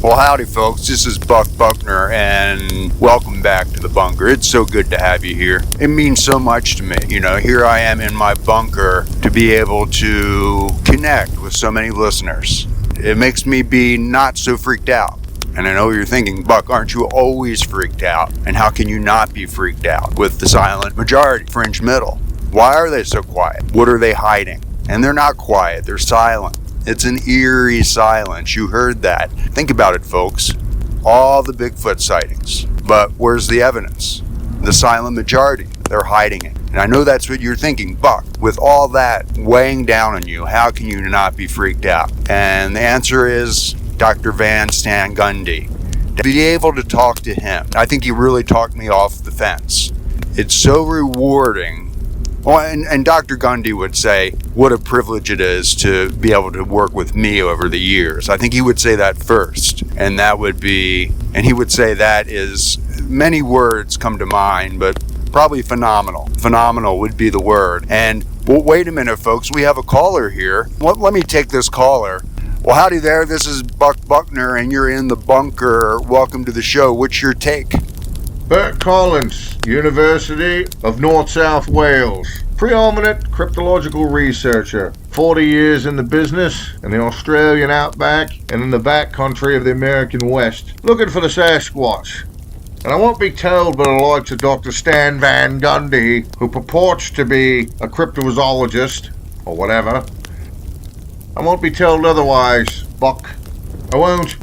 Well, howdy, folks. This is Buckner, and welcome back to the bunker. It's so good to have you here. It means so much to me. Here I am in my bunker to be able to connect with so many listeners. It makes me be not so freaked out. And I know you're thinking, Buck, aren't you always freaked out? And how can you not be freaked out with the silent majority, fringe middle? Why are they so quiet? What are they hiding? And they're not quiet, they're silent. It's an eerie silence. You heard that. Think about it, folks. All the Bigfoot sightings. But where's the evidence? The silent majority. They're hiding it. And I know that's what you're thinking. Buck, with all that weighing down on you, how can you not be freaked out? And the answer is Dr. Stan Gundy. To be able to talk to him, I think he really talked me off the fence. It's so rewarding. Well, and Dr. Gundy would say what a privilege it is to be able to work with me over the years. I think he would say that first, and he would say that is, many words come to mind, but probably phenomenal. Phenomenal would be the word. And, well, wait a minute, folks, we have a caller here. Let me take this caller. Well, howdy there, this is Buckner, and you're in the bunker. Welcome to the show. What's your take? Bert Collins, University of North South Wales. Preeminent cryptological researcher. 40 years in the business, in the Australian outback, and in the backcountry of the American West. Looking for the Sasquatch. And I won't be told by the likes of Dr. Stan Van Gundy, who purports to be a cryptozoologist, or whatever. I won't be told otherwise, Buck. I won't.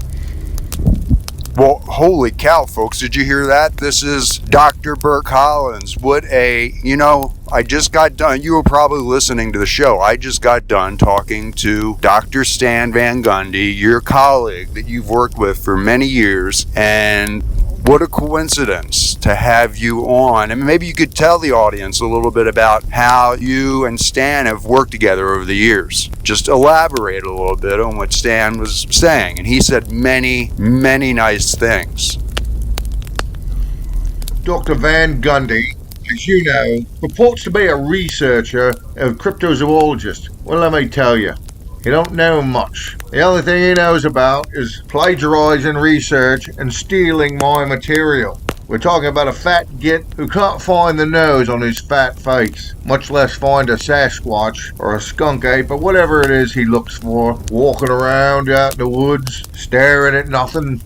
Well, holy cow, folks, did you hear that? This is Dr. Bert Collins. I just got done, you were probably listening to the show, I just got done talking to Dr. Stan Van Gundy, your colleague that you've worked with for many years, and what a coincidence to have you on. And maybe you could tell the audience a little bit about how you and Stan have worked together over the years. Just elaborate a little bit on what Stan was saying. And he said many, many nice things. Dr. Van Gundy, as you know, purports to be a researcher and cryptozoologist. Well, let me tell you, he don't know much. The only thing he knows about is plagiarizing research and stealing my material. We're talking about a fat git who can't find the nose on his fat face, much less find a Sasquatch or a skunk ape or whatever it is he looks for, walking around out in the woods, staring at nothing.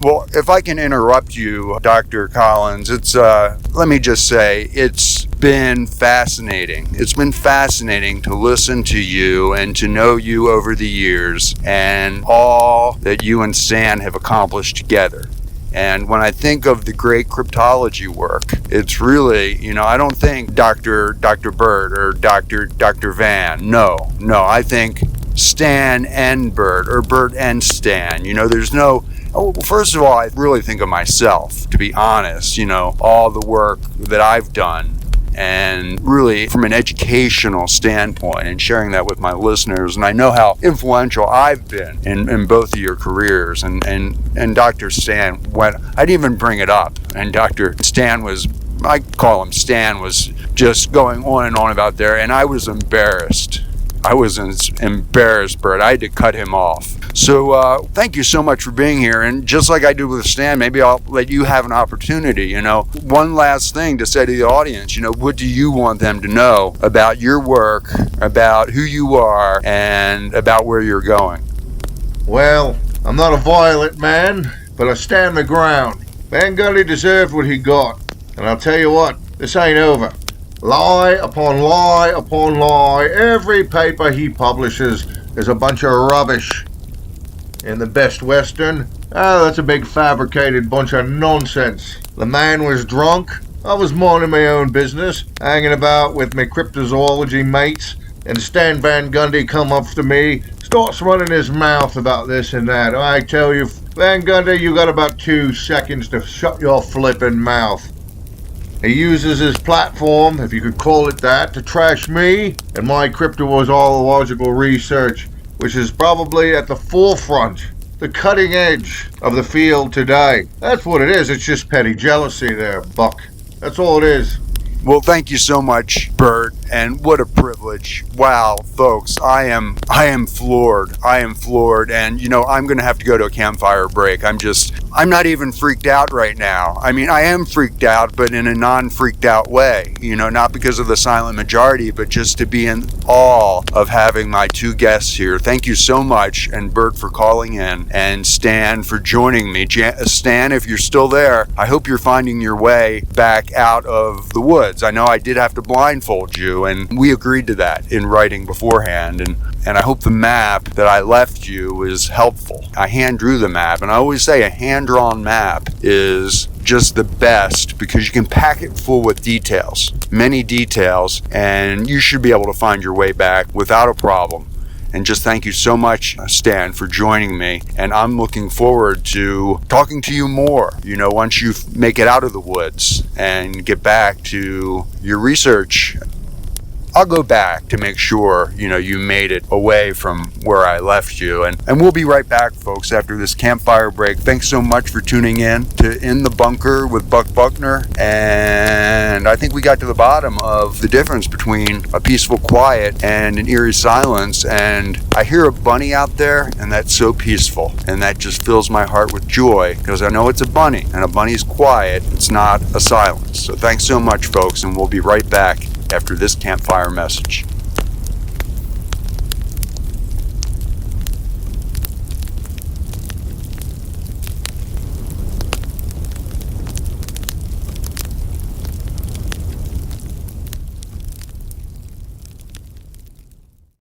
Well, if I can interrupt you, Dr. Collins, let me just say, it's been fascinating. It's been fascinating to listen to you and to know you over the years and all that you and Stan have accomplished together. And when I think of the great cryptology work, it's really, I don't think Dr. Bert or Dr. Van. No, I think Stan and Bert, or Bert and Stan. There's no... Oh, first of all, I really think of myself, to be honest, all the work that I've done, and really from an educational standpoint and sharing that with my listeners. And I know how influential I've been in both of your careers. And Dr. Stan I didn't even bring it up. And Dr. Stan I call him Stan, was just going on and on about there. And I was embarrassed. Bert. I had to cut him off. So thank you so much for being here. And just like I did with Stan, maybe I'll let you have an opportunity. One last thing to say to the audience. What do you want them to know about your work, about who you are, and about where you're going? Well, I'm not a violent man, but I stand my ground. Van Gundy deserved what he got. And I'll tell you what, this ain't over. Lie upon lie upon lie. Every paper he publishes is a bunch of rubbish. In the Best Western, that's a big fabricated bunch of nonsense. The man was drunk. I was minding my own business, hanging about with my cryptozoology mates, and Stan Van Gundy come up to me, starts running his mouth about this and that. I tell you, Van Gundy, you got about 2 seconds to shut your flippin' mouth. He uses his platform, if you could call it that, to trash me and my cryptozoological research, which is probably at the forefront, the cutting edge of the field today. That's what it is. It's just petty jealousy there, Buck. That's all it is. Well, thank you so much, Bert. and what a privilege. Wow, folks, I am floored. I am floored, and I'm going to have to go to a campfire break. I'm not even freaked out right now. I mean, I am freaked out, but in a non-freaked out way, not because of the silent majority, but just to be in awe of having my two guests here. Thank you so much, and Bert for calling in, and Stan for joining me. Stan, if you're still there, I hope you're finding your way back out of the woods. I know I did have to blindfold you, and we agreed to that in writing beforehand, and I hope the map that I left you was helpful. I hand drew the map, and I always say a hand-drawn map is just the best because you can pack it full with details, many details, and you should be able to find your way back without a problem. And just thank you so much, Stan, for joining me. And I'm looking forward to talking to you more, once you make it out of the woods and get back to your research. I'll go back to make sure, you made it away from where I left you. And we'll be right back, folks, after this campfire break. Thanks so much for tuning in to In the Bunker with Buckner. And I think we got to the bottom of the difference between a peaceful quiet and an eerie silence. And I hear a bunny out there, and that's so peaceful. And that just fills my heart with joy because I know it's a bunny, and a bunny's quiet. It's not a silence. So thanks so much, folks, and we'll be right back after this campfire message.